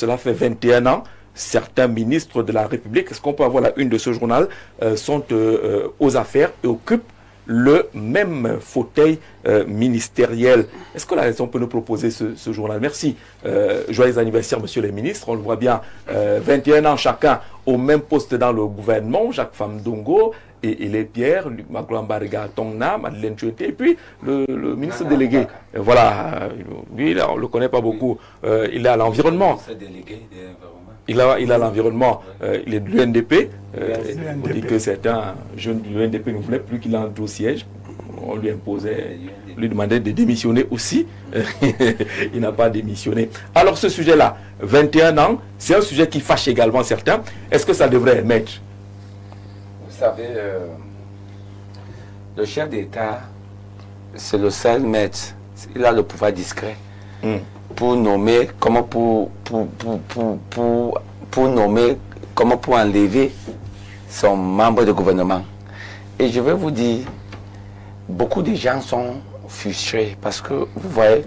cela fait 21 ans. Certains ministres de la République, est-ce qu'on peut avoir la une de ce journal, sont aux affaires et occupent le même fauteuil ministériel. Est-ce que la raison peut nous proposer ce journal? Merci. Joyeux anniversaire, monsieur le ministre. On le voit bien, 21 ans chacun au même poste dans le gouvernement. Jacques Famdongo et les Pierre, Maglambarga Tongna, Madeleine Choueté, et puis le ministre délégué. Voilà, lui, on ne le connaît pas beaucoup. Il est à l'environnement. Il a l'environnement, il est de l'UNDP. On dit que certains jeunes de l'UNDP ne voulaient plus qu'il entre au siège. On lui imposait, lui demandait de démissionner aussi. Il n'a pas démissionné. Alors ce sujet-là, 21 ans, c'est un sujet qui fâche également certains. Est-ce que ça devrait émettre? Vous savez, le chef d'État, c'est le seul maître. Il a le pouvoir discret. Pour nommer, comment pour nommer, comment pour enlever son membre de gouvernement. Et je vais vous dire, beaucoup de gens sont frustrés parce que, vous voyez,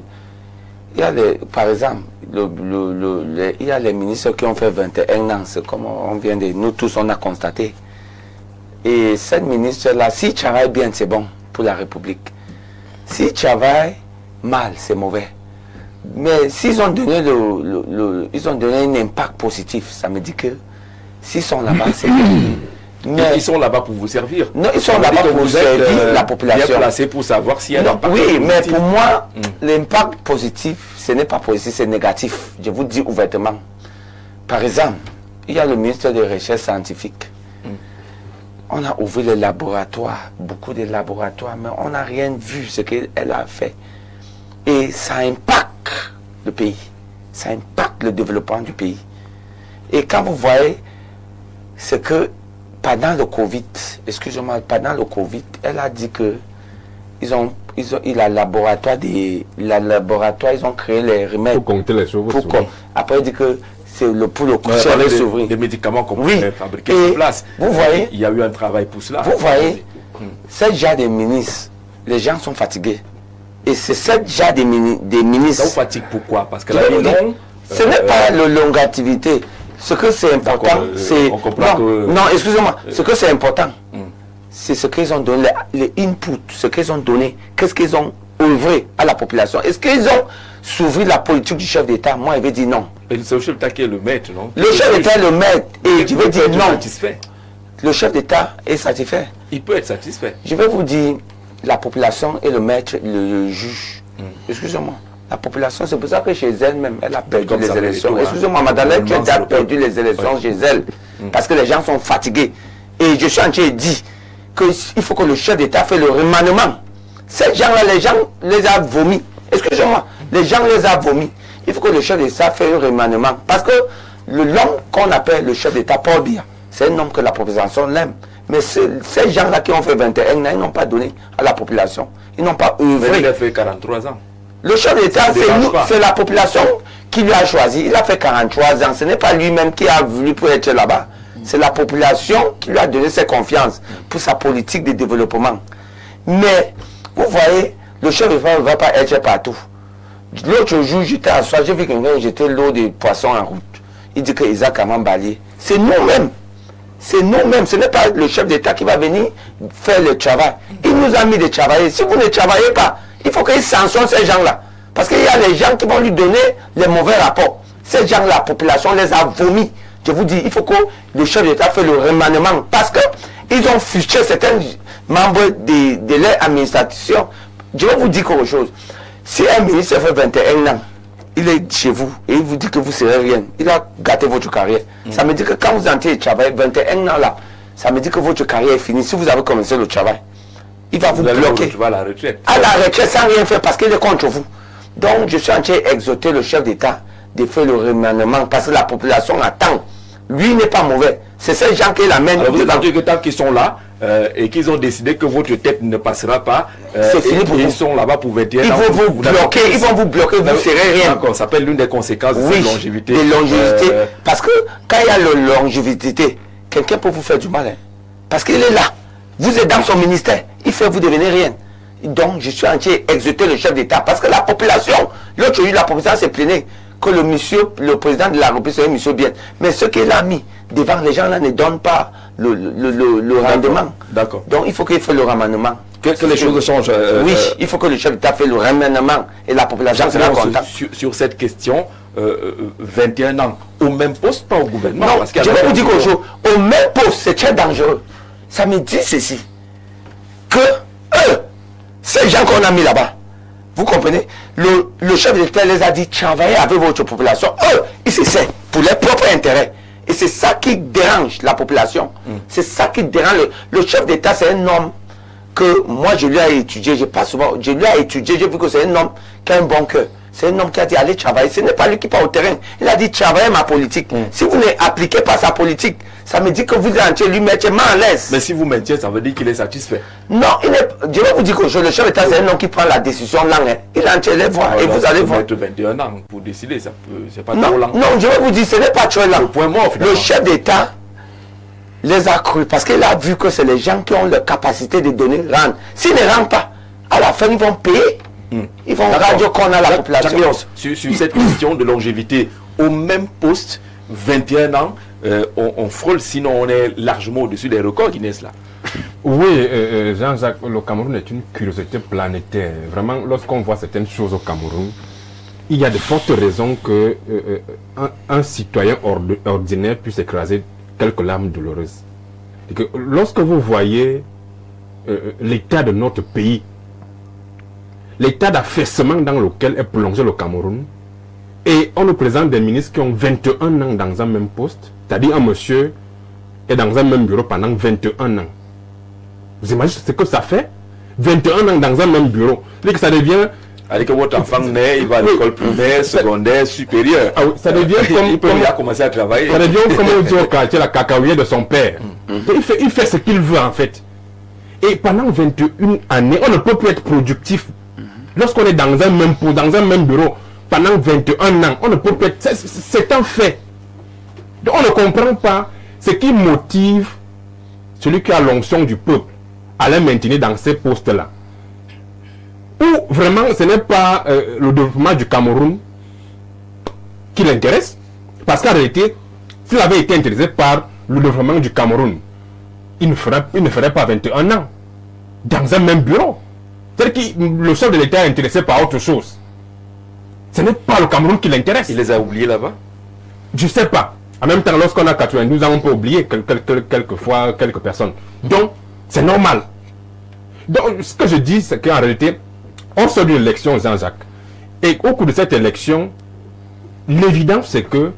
il y a par exemple, il y a les ministres qui ont fait 21 ans, c'est comme on vient de, nous tous on a constaté. Et cette ministre-là, s'il travaille bien, c'est bon pour la République. S'il travaille mal, c'est mauvais. Mais s'ils ont donné ils ont donné un impact positif, ça me dit que s'ils sont là-bas, c'est bien. Mais ils sont là-bas pour vous servir. Non, ils sont là-bas pour servir la population. Bien placé pour savoir s'il y a un impact positif. Oui, mais pour moi, l'impact positif, ce n'est pas positif, c'est négatif. Je vous dis ouvertement. Par exemple, il y a le ministère des Recherches scientifiques. On a ouvert les laboratoires, beaucoup de laboratoires, mais on n'a rien vu ce qu'elle a fait. Et ça impacte le pays, ça impacte le développement du pays. Et quand vous voyez, c'est que pendant le Covid, excusez-moi, pendant le Covid, elle a dit que ils ont laboratoire, ils ont créé les remèdes. Pour compter les choses. Après, elle dit que c'est pour le coucher allait s'ouvrir. Des médicaments qu'on peut fabriquer sur place. Vous voyez, il y a eu un travail pour cela. Vous voyez, ce genre de ministres, les gens sont fatigués. Et c'est ce genre de ministres. Ça vous fatigue pourquoi? Parce que la vie longue. Ce n'est pas la longativité. Ce que c'est important, c'est. Non, excusez-moi. Ce que c'est important, c'est ce qu'ils ont donné, les inputs, ce qu'ils ont donné. Qu'est-ce qu'ils ont œuvré à la population? Est-ce qu'ils ont suivi la politique du chef d'État? Moi, je vais dire non. C'est le chef d'État qui est le maître, non? Le chef d'État est le maître. Et je vais dire non. Satisfait. Le chef d'État est satisfait. Il peut être satisfait. Je vais vous dire, la population est le maître, le juge. Excusez-moi. La population, c'est pour ça que chez elle-même, elle a perdu les élections. Excusez-moi, madame, qui a perdu les élections chez elle. Parce que les gens sont fatigués. Et je suis en train de dire qu'il faut que le chef d'État fasse le remaniement. Ces gens-là, les gens les a vomis. Excusez-moi, les gens les a vomis. Il faut que le chef d'État fasse un remaniement. Parce que l'homme qu'on appelle le chef d'État, Paul Biya, c'est un homme que la population l'aime. Mais ces gens-là qui ont fait 21 ans, ils n'ont pas donné à la population. Ils n'ont pas œuvré. Mais il a fait 43 ans. Le chef d'État, c'est la population qui lui a choisi. Il a fait 43 ans. Ce n'est pas lui-même qui a voulu pour être là-bas. C'est la population qui lui a donné ses confiances pour sa politique de développement. Mais, vous voyez, le chef d'État ne va pas être partout. L'autre jour, j'étais à soi, j'ai vu quelqu'un jeter l'eau de poisson en route. Il dit que Isaac a balayé. C'est nous-mêmes. C'est nous-mêmes. Ce n'est pas le chef d'État qui va venir faire le travail. Il nous a mis de travailler. Si vous ne travaillez pas, il faut qu'il sanctionne ces gens-là. Parce qu'il y a les gens qui vont lui donner les mauvais rapports. Ces gens-là, la population les a vomis. Je vous dis, il faut que le chef d'État fasse le remaniement. Parce qu'ils ont frustré certains membres de leur administration. Je vais vous dire quelque chose. Si un ministre fait 21 ans, il est chez vous et il vous dit que vous ne serez rien, il a gâté votre carrière. Ça me dit que quand vous entrez au travail, 21 ans là, ça me dit que votre carrière est finie. Si vous avez commencé le travail, il va vous bloquer. À la retraite. À la retraite sans rien faire parce qu'il est contre vous. Donc je suis en train d'exhorter le chef d'État de faire le remaniement parce que la population attend. Lui n'est pas mauvais. C'est ces gens qui l'amènent. Vous avez que tant qu'ils sont là et qu'ils ont décidé que votre tête ne passera pas, c'est fini pour vous. Ils sont là-bas pour 21 ans. Ils vont vous bloquer, ils vont vous bloquer, vous ne serez rien. D'accord, ça s'appelle l'une des conséquences de cette longévité. De longévité. Parce que quand il y a la longévité, quelqu'un peut vous faire du mal. Hein. Parce qu'il est là. Vous êtes dans son ministère. Il fait vous devenir rien. Donc je suis en train d'exhorter le chef d'État. Parce que la population, l'autre jour, la population s'est plaignée que le président de la République, c'est un monsieur bien. Mais ce qu'il a mis devant les gens là ne donne pas le rendement. D'accord. Donc il faut qu'il fasse le remaniement. Que les choses changent. Oui, il faut que le chef d'État fasse le remaniement et la population sera contente. Sur cette question, 21 ans, au même poste, pas au gouvernement. Non, je vais vous dire qu'au même poste, c'est très dangereux. Ça me dit ceci, que eux, ces gens qu'on a mis là-bas, vous comprenez, le chef d'État les a dit, travaillez avec votre population. Eux, ils se servent pour leurs propres intérêts. Et c'est ça qui dérange la population. C'est ça qui dérange. Le chef d'État, c'est un homme que moi, je lui ai étudié. Je passe souvent, je lui ai étudié, j'ai vu que c'est un homme qui a un bon cœur. C'est un homme qui a dit, allez travailler. Ce n'est pas lui qui part au terrain. Il a dit, travaillez ma politique. Si vous n'appliquez pas sa politique, ça me dit que vous êtes lui mettez main à l'aise. Mais si vous maintiez, ça veut dire qu'il est satisfait. Non, je vais vous dire que le chef d'État, c'est un homme qui prend la décision là. Il entier les voix et vous allez voir. Mettre 21 ans pour décider, c'est pas trop lent. Non, je vais vous dire, ce n'est pas trop lent. Le chef d'État les a cru parce qu'il a vu que c'est les gens qui ont la capacité de donner rendre. S'ils ne rendent pas, à la fin, ils vont payer. Ils vont radio qu'on a la population. Sur cette question de longévité, au même poste, 21 ans, on frôle, sinon on est largement au-dessus des records Guinness là. Oui, Jean-Jacques, le Cameroun est une curiosité planétaire. Vraiment, lorsqu'on voit certaines choses au Cameroun, il y a de fortes raisons que un citoyen ordinaire puisse écraser quelques larmes douloureuses. Et que lorsque vous voyez l'état de notre pays, l'état d'affaissement dans lequel est plongé le Cameroun, et on nous présente des ministres qui ont 21 ans dans un même poste, c'est-à-dire un monsieur est dans un même bureau pendant 21 ans. Vous imaginez ce que ça fait? 21 ans dans un même bureau. C'est-à-dire que ça devient... Avec votre enfant naît, il va à l'école primaire, secondaire, supérieure. Ah oui, ça devient comme... il peut déjà commencer à travailler. Ça devient comme on dit au quartier, la cacahuète de son père. Il fait ce qu'il veut en fait. Et pendant 21 années, on ne peut plus être productif. Lorsqu'on est dans un même pot, dans un même bureau, pendant 21 ans, on ne peut plus être... C'est un fait. Donc on ne comprend pas ce qui motive celui qui a l'onction du peuple à les maintenir dans ces postes-là. Ou vraiment, ce n'est pas le développement du Cameroun qui l'intéresse. Parce qu'en réalité, s'il avait été intéressé par le développement du Cameroun, il ne ferait pas 21 ans dans un même bureau. C'est-à-dire que le chef de l'État est intéressé par autre chose. Ce n'est pas le Cameroun qui l'intéresse. Il les a oubliés là-bas? Je ne sais pas. En même temps, lorsqu'on a 92 ans, on peut oublier quelquefois quelques personnes. Donc, c'est normal. Donc, ce que je dis, c'est qu'en réalité, on sort d'une élection, Jean-Jacques. Et au cours de cette élection, l'évidence, c'est que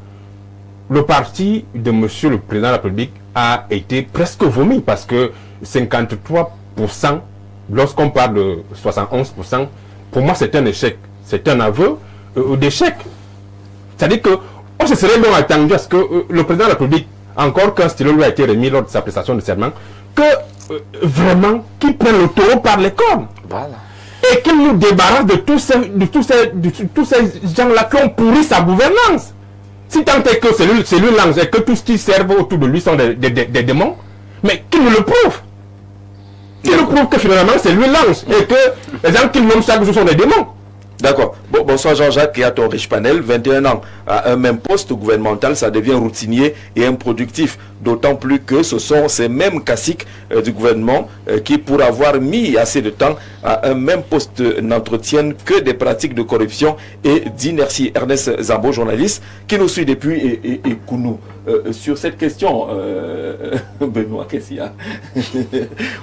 le parti de monsieur le président de la République a été presque vomi parce que 53%, lorsqu'on parle de 71%, pour moi, c'est un échec. C'est un aveu d'échec. C'est-à-dire que on se serait même attendu à ce que le président de la République, encore qu'un stylo lui a été remis lors de sa prestation de serment, que vraiment, qu'il prenne le taureau par les cornes. Voilà. Et qu'il nous débarrasse de tous ces gens-là qui ont pourri sa gouvernance. Si tant est que c'est lui l'ange et que tout ce qui servent autour de lui sont des démons, mais qu'il nous le prouve. Qu'il nous prouve que finalement c'est lui l'ange et que les gens qui nomme chaque jour sont des démons. D'accord. Bonsoir Jean-Jacques, il y a ton riche panel. 21 ans à un même poste gouvernemental, ça devient routinier et improductif. D'autant plus que ce sont ces mêmes caciques du gouvernement qui, pour avoir mis assez de temps à un même poste, n'entretiennent que des pratiques de corruption et d'inertie. Ernest Zambo, journaliste, qui nous suit depuis et Kounou. Sur cette question, Benoît, qu'est-ce qu'il y a?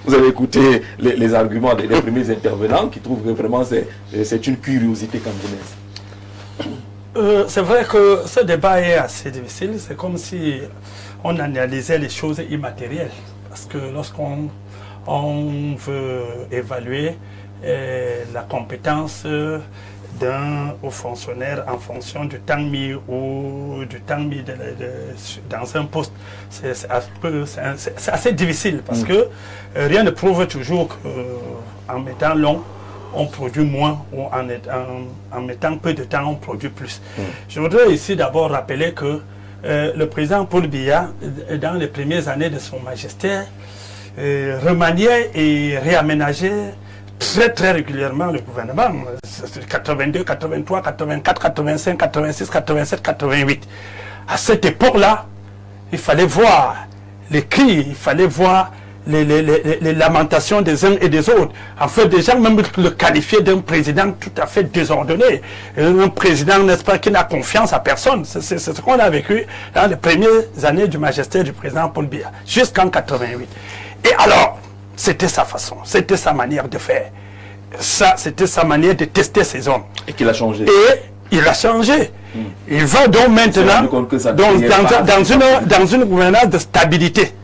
Vous avez écouté les arguments des premiers intervenants qui trouvent que vraiment c'est une curiosité camerounaise. C'est vrai que ce débat est assez difficile. C'est comme si on analysait les choses immatérielles. Parce que lorsqu'on veut évaluer la compétence d'un haut fonctionnaire en fonction du temps mis ou du temps mis dans un poste, c'est assez difficile parce que rien ne prouve toujours qu'en mettant long, on produit moins ou en mettant peu de temps, on produit plus. Je voudrais ici d'abord rappeler que le président Paul Biya, dans les premières années de son magistère, remaniait et réaménageait très régulièrement le gouvernement. 82, 83, 84, 85, 86, 87, 88. À cette époque-là, il fallait voir les cris, il fallait voir les lamentations des uns et des autres. En fait, des gens même le qualifiaient d'un président tout à fait désordonné. Un président, n'est-ce pas, qui n'a confiance à personne. C'est ce qu'on a vécu dans les premières années du magistère du président Paul Biya, jusqu'en 88. Et alors, c'était sa façon, c'était sa manière de faire. Ça, c'était sa manière de tester ses hommes. Et qu'il a changé. Et il a changé. Il va donc maintenant dans une gouvernance de stabilité.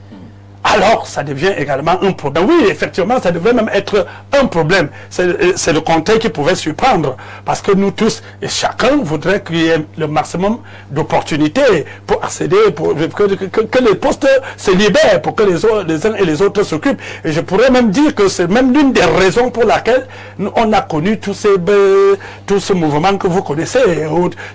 Alors, ça devient également un problème. Oui, effectivement, ça devait même être un problème. C'est le contraire qui pouvait surprendre. Parce que nous tous, et chacun voudrait qu'il y ait le maximum d'opportunités pour accéder, pour que les postes se libèrent, pour que les uns et les autres s'occupent. Et je pourrais même dire que c'est même l'une des raisons pour laquelle on a connu tout ce mouvement que vous connaissez,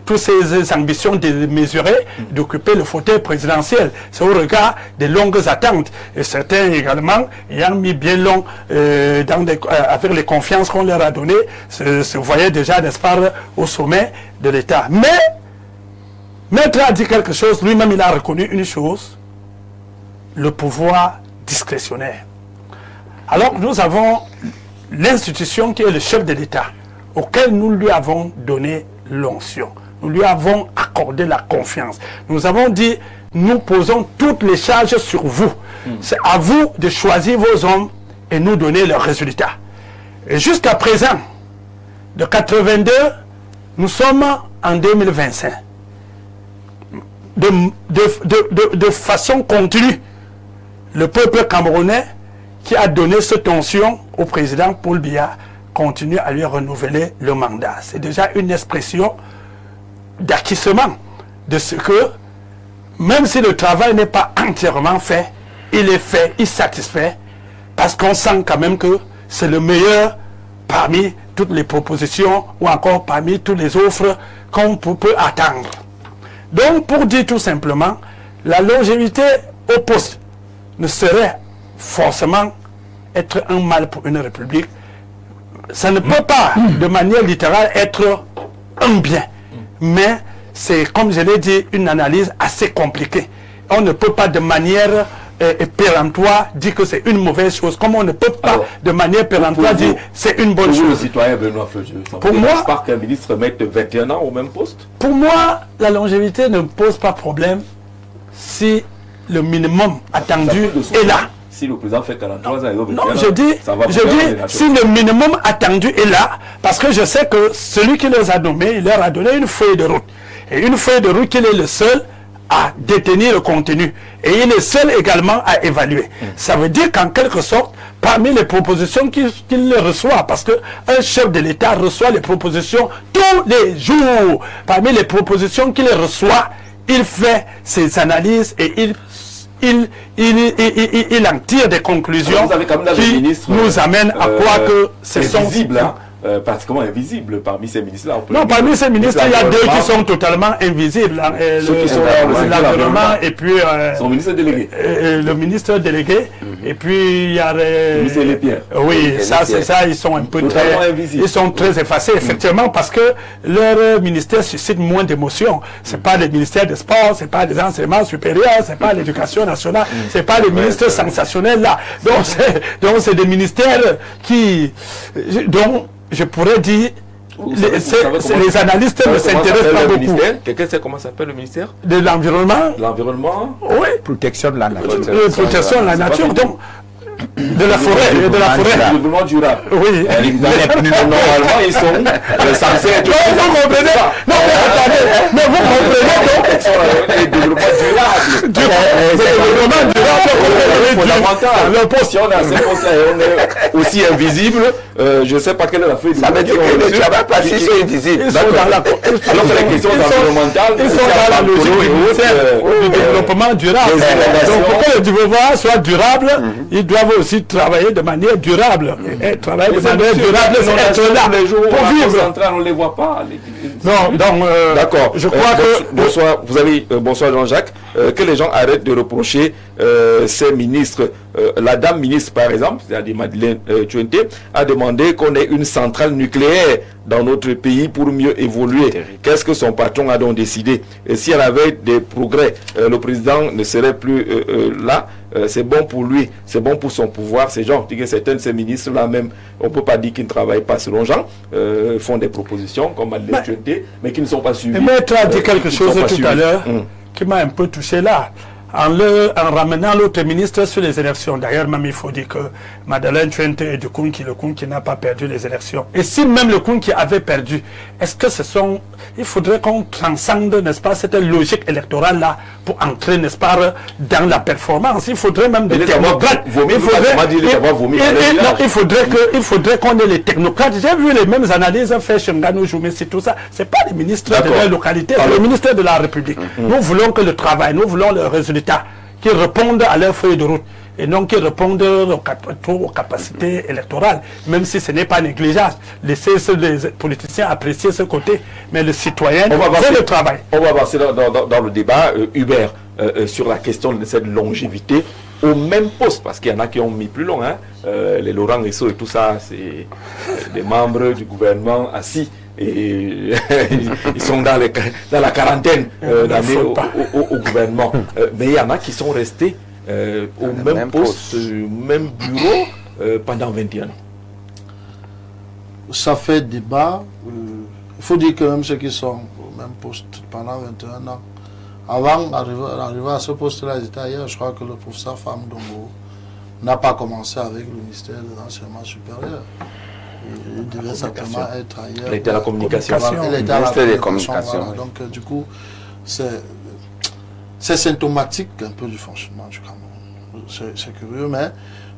toutes ces ambitions démesurées d'occuper le fauteuil présidentiel. C'est au regard des longues attentes. Et certains également, ayant mis bien long avec les confiances qu'on leur a données, se voyaient déjà, n'est-ce pas, au sommet de l'État. Mais, Maître a dit quelque chose, lui-même il a reconnu une chose, le pouvoir discrétionnaire. Alors nous avons l'institution qui est le chef de l'État, auquel nous lui avons donné l'onction. Nous lui avons accordé la confiance. Nous avons dit, nous posons toutes les charges sur vous. C'est à vous de choisir vos hommes et nous donner leurs résultats. Et jusqu'à présent, de 82, nous sommes en 2025. De façon continue, le peuple camerounais qui a donné cette onction au président Paul Biya continue à lui renouveler le mandat. C'est déjà une expression d'acquissement de ce que, même si le travail n'est pas entièrement fait, il est fait, il satisfait, parce qu'on sent quand même que c'est le meilleur parmi toutes les propositions ou encore parmi toutes les offres qu'on peut attendre. Donc, pour dire tout simplement, la longévité au poste ne saurait forcément être un mal pour une république. Ça ne peut pas, de manière littérale, être un bien. Mais c'est, comme je l'ai dit, une analyse assez compliquée. On ne peut pas de manière péremptoire dire que c'est une mauvaise chose, comme on ne peut pas de manière péremptoire dire c'est une bonne chose. Le citoyen Benoît Feuilleux, pour moi, pas qu'un ministre mette 21 ans au même poste. Pour moi, la longévité ne pose pas problème si le minimum attendu est là. Si le président fait 43 ans, non, je dis si le minimum attendu est là, parce que je sais que celui qui les a nommés, il leur a donné une feuille de route. Et une feuille de route qu'il est le seul à détenir le contenu. Et il est seul également à évaluer. Ça veut dire qu'en quelque sorte, parmi les propositions qu'il reçoit, parce qu'un chef de l'État reçoit les propositions tous les jours, parmi les propositions qu'il reçoit, il fait ses analyses et il en tire des conclusions qui nous amènent à croire que c'est visible, pratiquement invisible parmi ces ministres-là. Non, parmi ces ministres, il y a deux qui sont totalement invisibles. Ceux qui sont l'environnement et puis son ministre délégué. Le ministre délégué. Et puis il y a le ministre Lépierre. Oui, ça c'est ça, ils sont un peu invisibles. Ils sont très effacés, effectivement, parce que leur ministère suscite moins d'émotions. C'est pas le ministère des Sports, c'est pas des enseignements supérieurs, c'est pas l'éducation nationale, c'est pas les ministres sensationnels là. Donc c'est des ministères dont je pourrais dire, les analystes ne s'intéressent pas beaucoup. Quelqu'un sait comment s'appelle le ministère? De l'environnement. L'environnement. Oui. Protection de la nature. Protection de la nature. Donc, de la forêt. De la forêt. Le développement durable. Oui. Normalement, ils sont censés être. Vous comprenez? Non, mais attendez. Mais vous comprenez le développement durable. Le développement durable. Fondamental. Si on a ces postes-là et on est aussi invisible, je ne sais pas quelle est la feuille de ça veut dire que les travailleurs placés sont invisibles. Ils sont dans la. Alors, c'est les questions environnementales. Ils sont dans la logique du développement durable. Donc, pour que le développement soit durable, ils doivent aussi travailler de manière durable. Et travailler de manière durable, c'est être là pour vivre. On ne les voit pas. Non, donc, d'accord. Je crois que. Bonsoir, bonsoir Jean-Jacques. Que les gens arrêtent de reprocher ces ministres la dame ministre, par exemple, c'est-à-dire Madeleine Tchouenté, a demandé qu'on ait une centrale nucléaire dans notre pays pour mieux évoluer. Qu'est-ce que son patron a donc décidé? Et si elle avait des progrès, le président ne serait plus là. C'est bon pour lui, c'est bon pour son pouvoir. Ces gens, certains de ces ministres-là même, on ne peut pas dire qu'ils ne travaillent pas selon Jean, font des propositions comme Madeleine Tchouenté, mais qui ne sont pas suivis. Maître a dit quelque chose tout à l'heure qui m'a un peu touché là. En ramenant l'autre ministre sur les élections. D'ailleurs, même il faut dire que Madeleine Tchouenté est du Kounki, le Kounki n'a pas perdu les élections. Et si même le Kounki avait perdu, est-ce que il faudrait qu'on transcende, n'est-ce pas, cette logique électorale-là pour entrer, n'est-ce pas, dans la performance. Il faudrait même des technocrates. Il faudrait qu'on ait les technocrates. J'ai vu les mêmes analyses fait chez Ngano Joumessi, tout ça. C'est pas les ministres de la localité, c'est le ministère de la République. Nous voulons que le travail, nous voulons le résultat qui répondent à leur feuille de route et non qui répondent aux capacités électorales, même si ce n'est pas négligeable. Laissez les politiciens apprécier ce côté, mais le citoyen, c'est le travail. On va avancer dans le débat, Hubert, sur la question de cette longévité au même poste, parce qu'il y en a qui ont mis plus long, hein. Les Laurent Ressaux et tout ça, c'est des membres du gouvernement assis. Et ils sont dans la quarantaine d'années au gouvernement. Mais il y en a qui sont restés au même poste, même bureau pendant 21 ans. Ça fait débat. Il faut dire que même ceux qui sont au même poste pendant 21 ans, avant d'arriver à ce poste-là, ils étaient ailleurs. Je crois que le professeur Fam Dongo n'a pas commencé avec le ministère de l'enseignement supérieur. Il devait certainement être ailleurs. Il était à la communication. Il était à la communication. Voilà. Donc, du coup, c'est symptomatique un peu du fonctionnement du Cameroun. C'est curieux, mais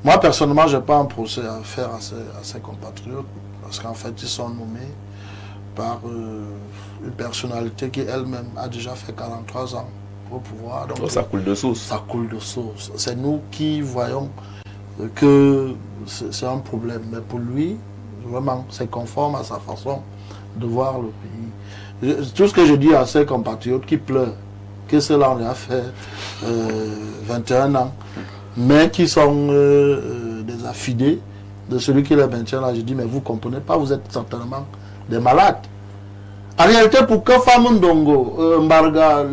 moi, personnellement, je n'ai pas un procès à faire à ces compatriotes, parce qu'en fait, ils sont nommés par une personnalité qui elle-même a déjà fait 43 ans au pouvoir. Donc, ça coule de source. Ça coule de source. C'est nous qui voyons que c'est un problème. Mais pour lui, vraiment, c'est conforme à sa façon de voir le pays. Tout ce que je dis à ces compatriotes qui pleurent, que cela on a fait 21 ans, mais qui sont des affidés de celui qui les maintient là, je dis, mais vous ne comprenez pas, vous êtes certainement des malades. En réalité, pour que Fam Ndongo,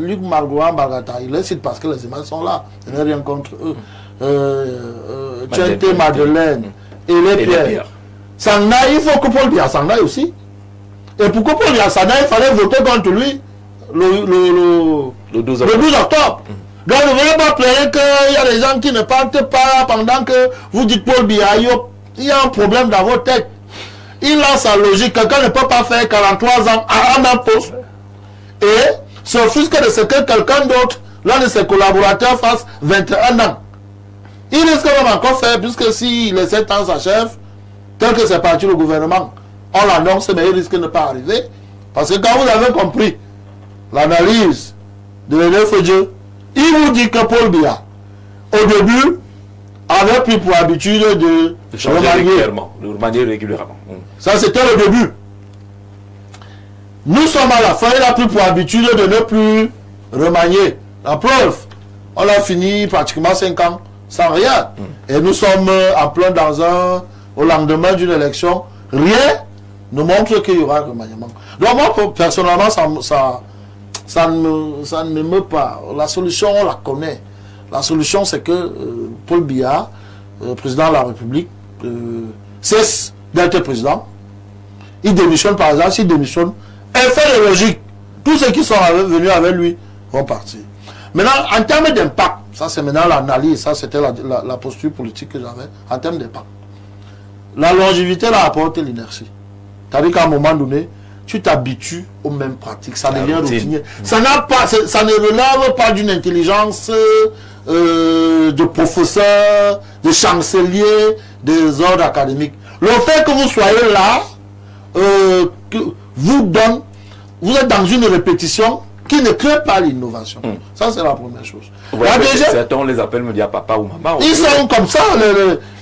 Luc Margoua, Mbargata, il les cite parce que les images sont là, je n'ai rien contre eux. Tchouenté, Madeleine et les Pierre. Sangna, il faut que Paul Biya s'en aille aussi. Et pour que Paul Biya s'en aille, il fallait voter contre lui le 12 octobre. Donc ne venez pas pleurer qu'il y a des gens qui ne partent pas pendant que vous dites Paul Biya, il y a un problème dans votre tête. Il a sa logique. Quelqu'un ne peut pas faire 43 ans à un poste et s'offusque de ce que quelqu'un d'autre, l'un de ses collaborateurs, fasse 21 ans. Il risque même encore faire, puisque si les 7 ans s'achèvent, tel que c'est parti le gouvernement, on l'annonce, mais il risque de ne pas arriver. Parce que quand vous avez compris l'analyse de l'ENFJ, il vous dit que Paul Biya, au début, avait pris pour habitude de remanier régulièrement. Ça, c'était le début. Nous sommes à la fin, il a pris pour habitude de ne plus remanier. La preuve, on a fini pratiquement 5 ans sans rien. Et nous sommes en plein au lendemain d'une élection. Rien ne montre qu'il y aura un remaniement. Donc moi, personnellement, ça ne m'émeut pas. La solution, on la connaît. La solution, c'est que Paul Biya, président de la République, cesse d'être président. Il démissionne, par exemple. S'il démissionne, effet de logique, tous ceux qui sont venus avec lui vont partir. Maintenant, en termes d'impact, ça c'est maintenant l'analyse, ça c'était la posture politique que j'avais, en termes d'impact. La longévité là apporte l'inertie. C'est-à-dire qu'à un moment donné, tu t'habitues aux mêmes pratiques, ça devient routinier. Ça ne relève pas d'une intelligence de professeur, de chancelier, des ordres académiques. Le fait que vous soyez là, vous êtes dans une répétition qui ne crée pas l'innovation. Ça, c'est la première chose. Ouais, certains, on les appelle, me dire papa ou maman. Ils sont comme ça.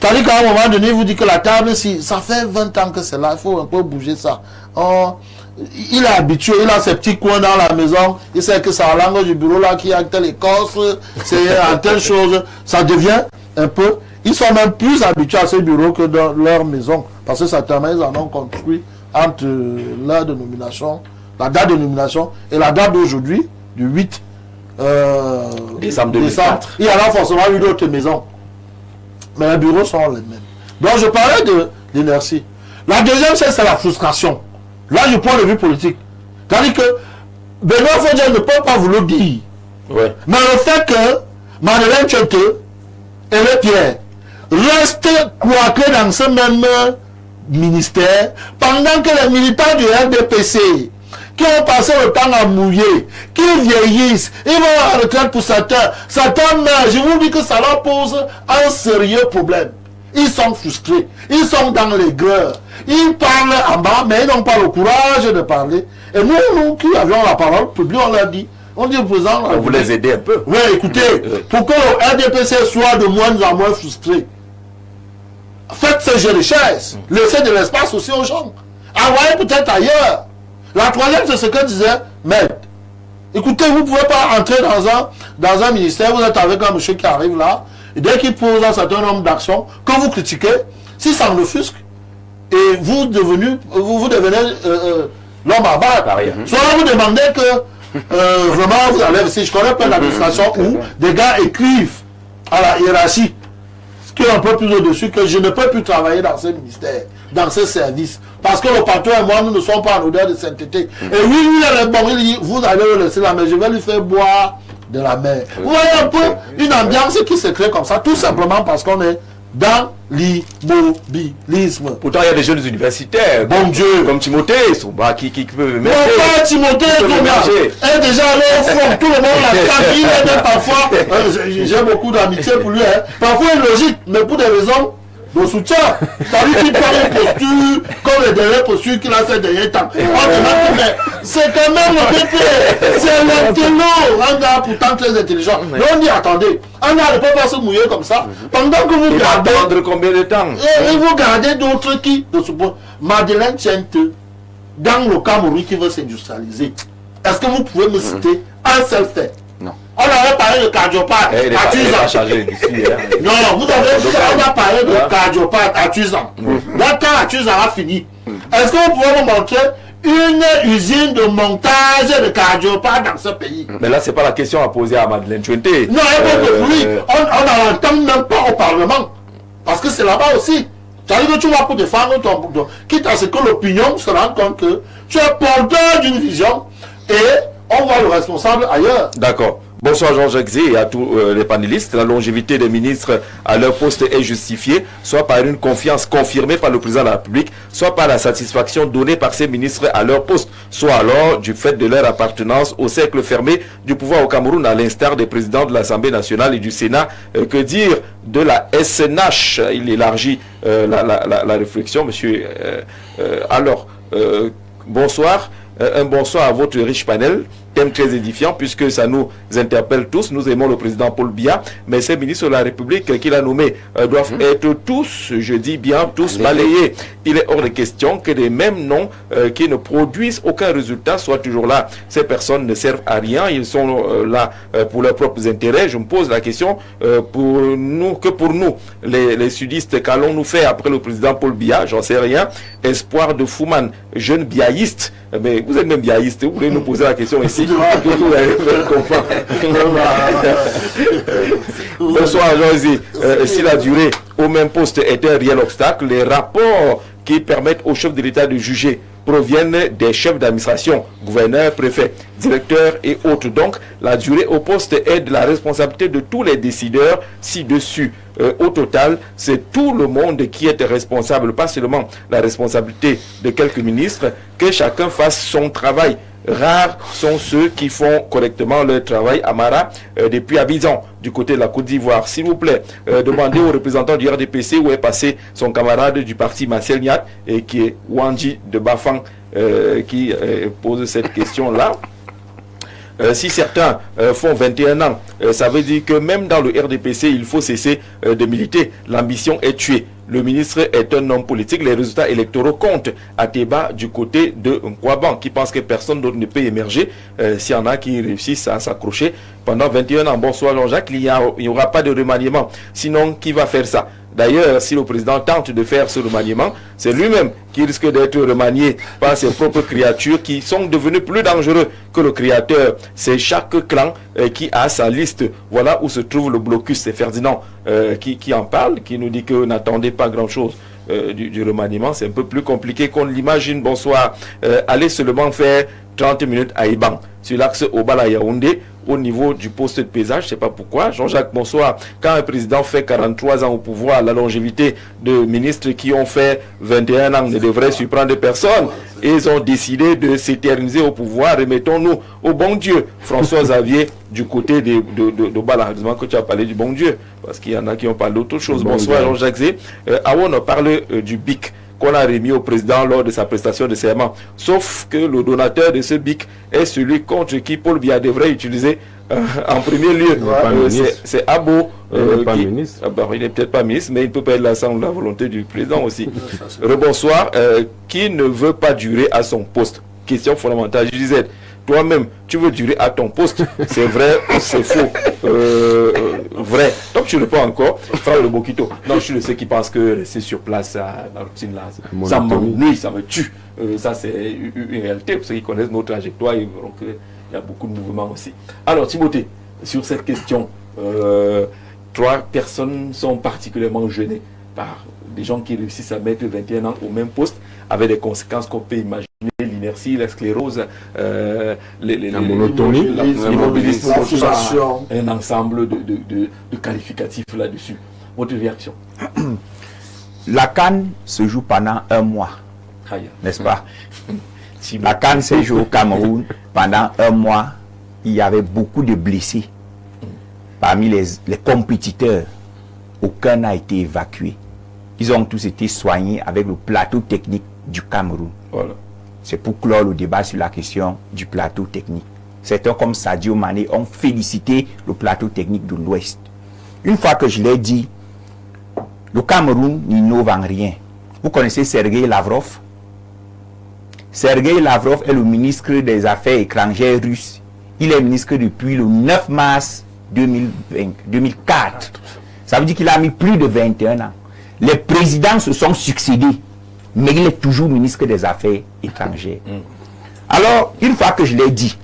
C'est-à-dire qu'à un moment donné, il vous dit que la table, si ça fait 20 ans que c'est là, il faut un peu bouger ça. Il est habitué, il a ses petits coins dans la maison, il sait que c'est en langue du bureau là, qu'il y a telle écorce, c'est à telle chose. Ça devient un peu Ils sont même plus habitués à ces bureaux que dans leur maison. Parce que certainement, ils en ont construit entre l'heure de nomination, la date de nomination et la date d'aujourd'hui, du 8 décembre 2004. Il y en a forcément eu d'autres maisons. Mais les bureaux sont les mêmes. Donc je parlais d'inertie. La deuxième, c'est la frustration. Là, du point de vue politique. C'est-à-dire que Benoît Fodja ne peut pas vous le dire. Ouais. Mais le fait que Madeleine Tchete et le Pierre restent coincés dans ce même ministère pendant que les militants du RDPC qui ont passé le temps à mouiller, qui vieillissent, ils vont à la retraite pour certains meurent. Je vous dis que ça leur pose un sérieux problème. Ils sont frustrés, ils sont dans les greurs, ils parlent en bas, mais ils n'ont pas le courage de parler. Et nous qui avions la parole publique, on l'a dit. On dit au président... On vous les aider un peu. Oui, écoutez, pour que le RDPC soit de moins en moins frustré, faites ce jeu de chaises, laissez de l'espace aussi aux gens. Envoyez peut-être ailleurs. La troisième, c'est ce que disait Med. Écoutez, vous ne pouvez pas entrer dans un ministère, vous êtes avec un monsieur qui arrive là, et dès qu'il pose un certain nombre d'actions, que vous critiquez, si ça me offusque, et vous devenez l'homme à battre. Soit vous demandez que vraiment vous allez, si je connais pas l'administration où des gars écrivent à la hiérarchie, ce qui est un peu plus au-dessus, que je ne peux plus travailler dans ce ministère, dans ce service. Parce que le patron et moi, nous ne sommes pas en odeur de sainteté. Et oui, lui, il est bon, il dit, vous allez le laisser là, mais je vais lui faire boire de la mer. Vous voyez un peu une ambiance qui se crée comme ça, tout simplement parce qu'on est dans l'immobilisme. Pourtant, il y a des jeunes universitaires, bon Dieu, comme Timothée, Souba, qui peuvent mettre. Non, pas Timothée, est déjà allé au fond, tout le monde l'a il est même parfois, j'ai beaucoup d'amitié pour lui, hein. Parfois illogique, mais pour des raisons de soutien. C'est-à-dire qu'il prend une posture comme les dernières postures qu'il a fait dernier temps. C'est quand même le PP, c'est l'intello, un gars pourtant très intelligent. Mais on dit attendez, un gars ne peut pas se mouiller comme ça. Pendant que vous gardez. Attendre combien de temps? Et vous gardez d'autres qui, de ce point, Madeleine Tchente, dans le Cameroun qui veut s'industrialiser. Est-ce que vous pouvez me citer un seul fait? Non. On avait parlé de cardiopathe à Tuzan. Non, vous avez on a parlé de cardiopathe à Tuzan. Là, quand Tuzan a fini, est-ce que vous pouvez me montrer une usine de montage de cardiopathe dans ce pays? Mais là, c'est pas la question à poser à Madeleine Tchente. Non, oui, on n'en entend même pas au Parlement. Parce que c'est là-bas aussi. C'est-à-dire que tu vas pour défendre ton... Quitte à ce que l'opinion se rende compte que tu es porteur d'une vision et on voit le responsable ailleurs. D'accord. Bonsoir Jean-Jacques Zé et à tous les panélistes. La longévité des ministres à leur poste est justifiée, soit par une confiance confirmée par le président de la République, soit par la satisfaction donnée par ces ministres à leur poste, soit alors du fait de leur appartenance au cercle fermé du pouvoir au Cameroun, à l'instar des présidents de l'Assemblée nationale et du Sénat. Que dire de la SNH? Il élargit la réflexion, monsieur. Alors, bonsoir. Un bonsoir à votre riche panel, thème très édifiant puisque ça nous interpelle tous. Nous aimons le président Paul Biya, mais ces ministres de la République qu'il a nommés doivent être tous, je dis bien tous, balayés. Il est hors de question que les mêmes noms qui ne produisent aucun résultat soient toujours là. Ces personnes ne servent à rien, ils sont là pour leurs propres intérêts. Je me pose la question pour nous, les sudistes, qu'allons-nous faire après le président Paul Biya? J'en sais rien. Espoir de Fouman, jeune biaïste. Mais vous êtes même biaïste, vous voulez nous poser la question ici? Bonsoir José. Si la durée au même poste est un réel obstacle, les rapports qui permettent au chef de l'État de juger proviennent des chefs d'administration, gouverneurs, préfets, directeurs et autres. Donc, la durée au poste est de la responsabilité de tous les décideurs ci-dessus. Au total, c'est tout le monde qui est responsable, pas seulement la responsabilité de quelques ministres, que chacun fasse son travail. Rares sont ceux qui font correctement leur travail. Amara, depuis Abidjan, du côté de la Côte d'Ivoire. S'il vous plaît, demandez au représentant du RDPC où est passé son camarade du parti Marcel Niat, et qui est Wanji de Bafang, qui pose cette question-là. Si certains font 21 ans, ça veut dire que même dans le RDPC, il faut cesser de militer. L'ambition est tuée. Le ministre est un homme politique. Les résultats électoraux comptent. Ateba du côté de Nkwaban, qui pense que personne d'autre ne peut émerger s'il y en a qui réussissent à s'accrocher pendant 21 ans. Bonsoir Jean-Jacques, il n'y aura pas de remaniement. Sinon, qui va faire ça? D'ailleurs, si le président tente de faire ce remaniement, c'est lui-même qui risque d'être remanié par ses propres créatures qui sont devenues plus dangereux que le créateur. C'est chaque clan qui a sa liste. Voilà où se trouve le blocus. C'est Ferdinand qui en parle, qui nous dit que n'attendez pas grand-chose du remaniement. C'est un peu plus compliqué qu'on l'imagine. Bonsoir. Allez seulement faire 30 minutes à Iban, sur l'axe Obala-Yaoundé, au niveau du poste de paysage. Je ne sais pas pourquoi. Jean-Jacques, bonsoir. Quand un président fait 43 ans au pouvoir, la longévité de ministres qui ont fait 21 ans ne devrait surprendre personne. Et ils ont décidé de s'éterniser au pouvoir. Remettons-nous au bon Dieu. François Xavier, du côté d'Obala. Heureusement que tu as parlé du bon Dieu, parce qu'il y en a qui ont parlé d'autre chose. Bonsoir, Jean-Jacques Zé. Awon parle du BIC qu'on a remis au président lors de sa prestation de serment. Sauf que le donateur de ce BIC est celui contre qui Paul Biya devrait utiliser en premier lieu. C'est Abo. Il n'est peut-être pas ministre, mais il ne peut pas être l'ensemble de la volonté du président aussi. Rebonsoir. Qui ne veut pas durer à son poste? Question fondamentale. Je disais, toi-même, tu veux durer à ton poste. C'est vrai ou c'est faux? Vrai. Donc tu ne réponds encore. Frère le Bokito. Non, je suis de ceux qui pensent que rester sur place, la routine là, ça m'ennuie, ça me tue. Ça, c'est une réalité. Pour ceux qui connaissent nos trajectoires, ils verront qu'il y a beaucoup de mouvements aussi. Alors, Timothée, sur cette question, 3 personnes sont particulièrement gênées par des gens qui réussissent à mettre 21 ans au même poste, avec des conséquences qu'on peut imaginer. L'inertie, la sclérose, la monotonie, l'immobilisme, un ensemble de qualificatifs là-dessus. Votre réaction? La CAN se joue pendant 1 mois, n'est-ce pas? La CAN se joue au Cameroun pendant 1 mois. Il y avait beaucoup de blessés. Parmi les compétiteurs, aucun n'a été évacué. Ils ont tous été soignés avec le plateau technique du Cameroun. Voilà. C'est pour clore le débat sur la question du plateau technique. Certains comme Sadio Mané ont félicité le plateau technique de l'Ouest. Une fois que je l'ai dit, le Cameroun n'innove en rien. Vous connaissez Sergei Lavrov? Sergei Lavrov est le ministre des Affaires étrangères russe. Il est ministre depuis le 9 mars 2004. Ça veut dire qu'il a mis plus de 21 ans. Les présidents se sont succédés, mais il est toujours ministre des Affaires étrangères. Alors, une fois que je l'ai dit,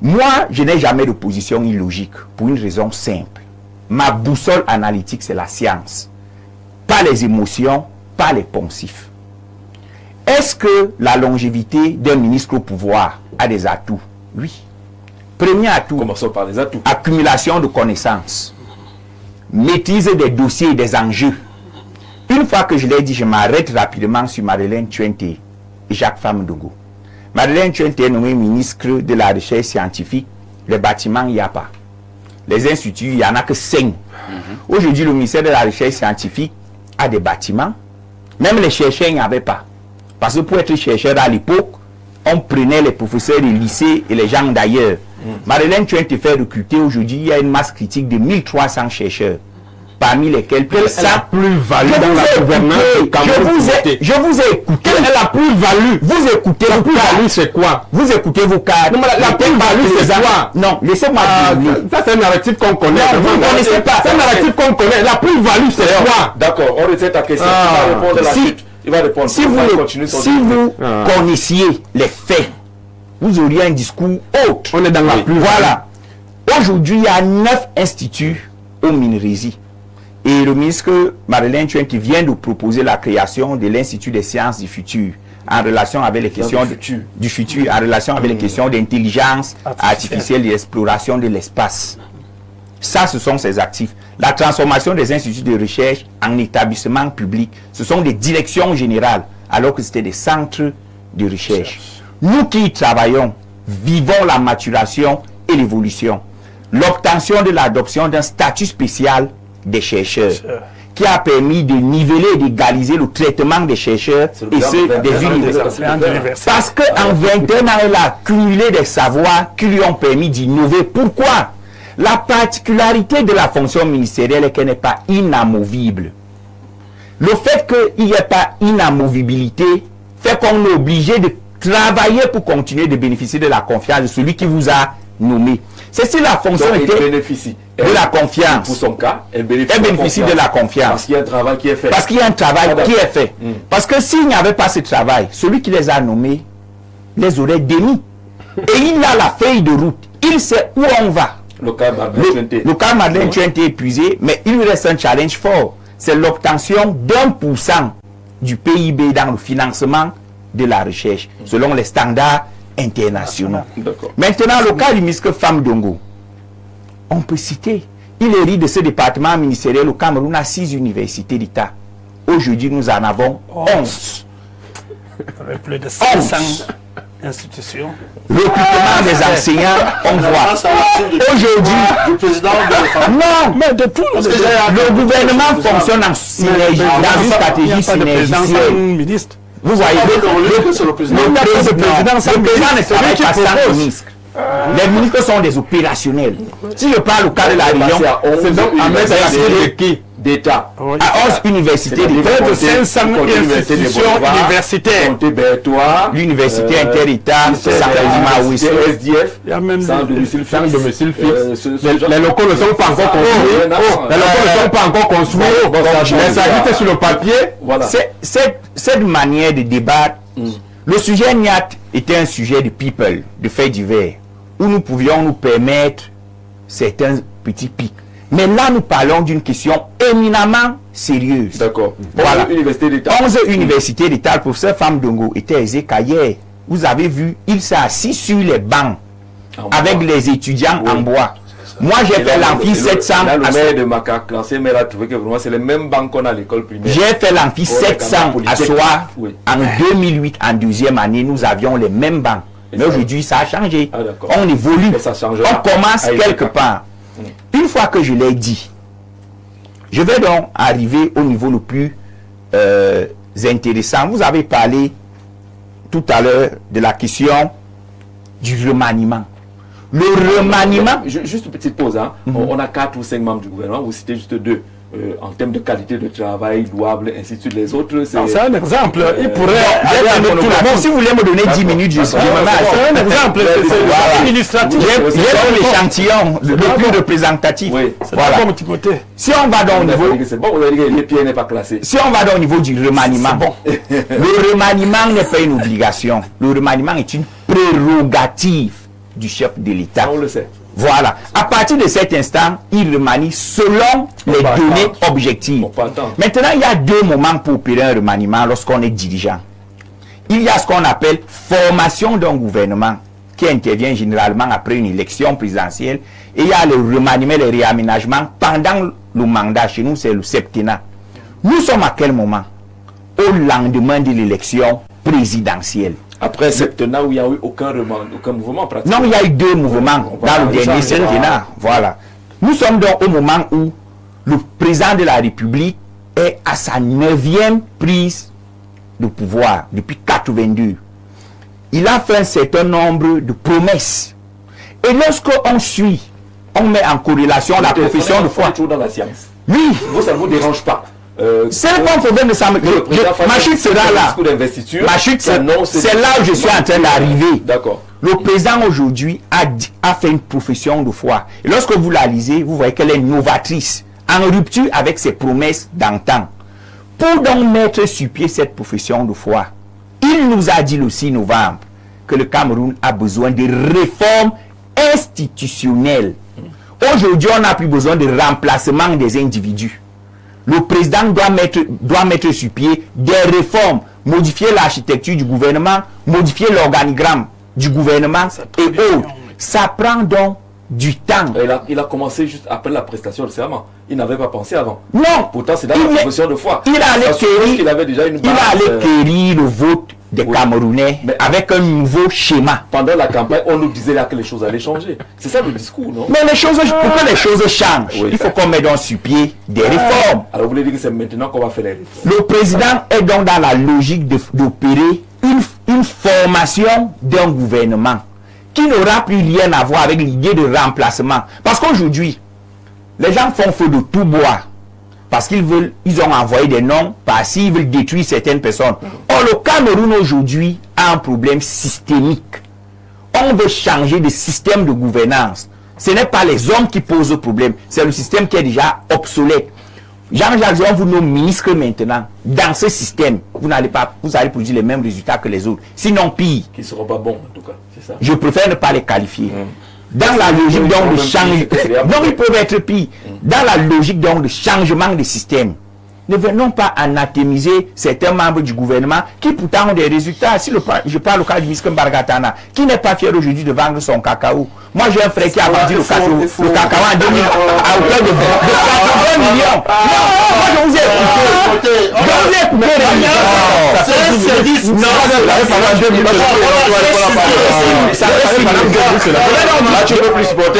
moi, je n'ai jamais de position illogique, pour une raison simple. Ma boussole analytique, c'est la science. Pas les émotions, pas les poncifs. Est-ce que la longévité d'un ministre au pouvoir a des atouts? Oui. Premier atout, commençons par les atouts. Accumulation de connaissances. Maîtrise des dossiers et des enjeux. Une fois que je l'ai dit, je m'arrête rapidement sur Madeleine Tuente et Jacques Famdougou. Madeleine Tuente est nommée ministre de la Recherche scientifique. Les bâtiments, il n'y a pas. Les instituts, il n'y en a que 5. Aujourd'hui, le ministère de la Recherche scientifique a des bâtiments. Même les chercheurs, il n'y avait pas. Parce que pour être chercheur à l'époque, on prenait les professeurs des lycées et les gens d'ailleurs. Madeleine Tuente fait recruter aujourd'hui, il y a une masse critique de 1300 chercheurs. Parmi lesquels la plus-value dans la gouvernance du Cameroun. Je vous ai écouté. Quelle est la plus-value? Vous écoutez la plus-value, c'est quoi? Vous écoutez vos cadres. Non, la plus-value, c'est quoi? Non, laissez-moi dire. Ça, c'est un narratif qu'on connaît. Non, vous ne connaissez pas. C'est un narratif qu'on connaît. La plus-value, c'est quoi? D'accord, on retient ta question. Il va répondre là-dessus. Il va répondre. Si vous connaissiez les faits, vous auriez un discours autre. On est dans la plus-value. Voilà. Aujourd'hui, il y a 9 instituts au Minrésie. Et le ministre Madeleine Tuente vient de proposer la création de l'Institut des sciences du futur en relation avec les questions du futur, en relation avec les questions d'intelligence artificielle et d'exploration de l'espace. Ça, ce sont ses actifs. La transformation des instituts de recherche en établissements publics, ce sont des directions générales, alors que c'était des centres de recherche. Nous qui y travaillons, vivons la maturation et l'évolution. L'obtention de l'adoption d'un statut spécial des chercheurs qui a permis de niveler et d'égaliser le traitement des chercheurs et ceux des universités. Parce qu'en 21 ans, elle a accumulé des savoirs qui lui ont permis d'innover. Pourquoi? La particularité de la fonction ministérielle est qu'elle n'est pas inamovible. Le fait qu'il n'y ait pas inamovibilité fait qu'on est obligé de travailler pour continuer de bénéficier de la confiance de celui qui vous a nommé. C'est si la fonction était de la confiance. Pour son cas, elle bénéficie de la confiance. Parce qu'il y a un travail qui est fait. Parce qu'il y a un travail qui est fait. Parce que s'il n'y avait pas ce travail, celui qui les a nommés les aurait démis. Et il a la feuille de route. Il sait où on va. Le cas Madeleine Tchouenté est épuisé, mais il reste un challenge fort. C'est l'obtention d'1% du PIB dans le financement de la recherche, selon les standards internationaux. Maintenant, le cas du ministre Fam Dongo, on peut citer, il hérite de ce département ministériel au Cameroun à 6 universités d'État. Aujourd'hui, nous en avons 11. Avec plus de 500 institutions. Recrutement des enseignants, on voit. Aujourd'hui, non, mais de tout, le gouvernement fonctionne en synergie, dans une stratégie synergicielle. Vous voyez, le président ne travaille pas sans ministre. Les ministres sont des opérationnels. Si je parle au cas de la région, c'est donc à mettre d'État à 11 universités d'État, de 500 institutions universitaires. L'université inter-État, SDF, sans domicile fixe. Les locaux ne sont pas encore construits. Les locaux ne sont pas encore construits. Mais ça existe sur le papier. Cette manière de débattre, le sujet NIAT était un sujet de people, de faits divers, où nous pouvions nous permettre certains petits pics. Mais là, nous parlons d'une question éminemment sérieuse. D'accord. Voilà. 11 universités d'État. 11 universités d'État. Le professeur Fam Dongo était hier. Vous avez vu, il s'est assis sur les bancs avec les étudiants en bois. Moi, j'ai fait l'amphi 700. Là, le maire de Macaque, l'ancien maire a trouvé que vraiment c'est les mêmes bancs qu'on a à l'école primaire. J'ai fait l'amphi 700 à soi. En 2008, en deuxième année, nous avions les mêmes bancs. Mais aujourd'hui, ça a changé. On évolue. On commence quelque part. Une fois que je l'ai dit, je vais donc arriver au niveau le plus intéressant. Vous avez parlé tout à l'heure de la question du remaniement. Le remaniement... Juste une petite pause. Hein. On a 4 ou 5 membres du gouvernement. Vous citez juste 2. En termes de qualité de travail, louable, ainsi de suite. Les autres, c'est un exemple. Il pourrait... Si vous voulez me donner 10 minutes, je suis... C'est un exemple. C'est illustratif. J'ai l'échantillon le plus représentatif. Voilà. Si on va dans au niveau... C'est bon, vous avez dit que les pieds n'est pas classé. Si on va dans au niveau du remaniement, le remaniement n'est pas une obligation. Le remaniement est une prérogative du chef de l'État. On le sait. Voilà. À partir de cet instant, il remanie selon les données objectives. Maintenant, il y a 2 moments pour opérer un remaniement lorsqu'on est dirigeant. Il y a ce qu'on appelle formation d'un gouvernement qui intervient généralement après une élection présidentielle. Et il y a le remaniement et le réaménagement pendant le mandat. Chez nous, c'est le septennat. Nous sommes à quel moment? Au lendemain de l'élection présidentielle. Après un septennat où il n'y a eu aucun mouvement pratique. Non, il y a eu 2 mouvements dans le dernier septennat. Voilà. Nous sommes donc au moment où le président de la République est à sa 9e prise de pouvoir depuis 82. Il a fait un certain nombre de promesses. Et lorsqu'on suit, on met en corrélation la profession de foi. Toujours dans la science. Oui. Vous, ça ne vous dérange pas. C'est pas un problème de ça. Ma chute sera là. Ma chute, c'est là où je suis en train d'arriver. D'accord. Le président aujourd'hui a fait une profession de foi. Et lorsque vous la lisez, vous voyez qu'elle est novatrice, en rupture avec ses promesses d'antan. Pour donc mettre sur pied cette profession de foi, il nous a dit le 6 novembre que le Cameroun a besoin de réformes institutionnelles. Aujourd'hui, on n'a plus besoin de remplacement des individus. Le président doit mettre sur pied des réformes, modifier l'architecture du gouvernement, modifier l'organigramme du gouvernement et autres. Ça prend donc du temps. Il a commencé juste après la prestation de serment. Il n'avait pas pensé avant. Non. Pourtant, c'est dans la profession de foi. Il allait quérir le vote des Camerounais avec un nouveau schéma. Pendant la campagne, on nous disait là que les choses allaient changer. C'est ça le discours, non? Mais pour que les choses changent, il faut qu'on mette donc sur pied des réformes. Alors vous voulez dire que c'est maintenant qu'on va faire les réformes? Le président est donc dans la logique d'opérer une formation d'un gouvernement qui n'aura plus rien à voir avec l'idée de remplacement. Parce qu'aujourd'hui, les gens font feu de tout bois. Parce ils ont envoyé des noms, parce qu'ils veulent détruire certaines personnes. Or, le Cameroun aujourd'hui a un problème systémique. On veut changer de système de gouvernance. Ce n'est pas les hommes qui posent le problème, c'est le système qui est déjà obsolète. Jean-Jacques Zéon vous nomme ministre maintenant. Dans ce système, vous allez produire les mêmes résultats que les autres. Sinon, pire. Qui ne seront pas bons, en tout cas. C'est ça. Je préfère ne pas les qualifier. Dans la logique donc de changement, donc ils peuvent être pires. Dans la logique donc de changement de système, ne venons pas anathémiser certains membres du gouvernement qui pourtant ont des résultats. Si je parle au cas du ministre Mbargatana, qui n'est pas fier aujourd'hui de vendre son cacao. Moi j'ai un frère qui a vendu le cacao en 2000 à hauteur de 80 millions. Non, moi je vous ai écouté. Je vous ai écouté. C'est un service. Non, tu peux plus supporter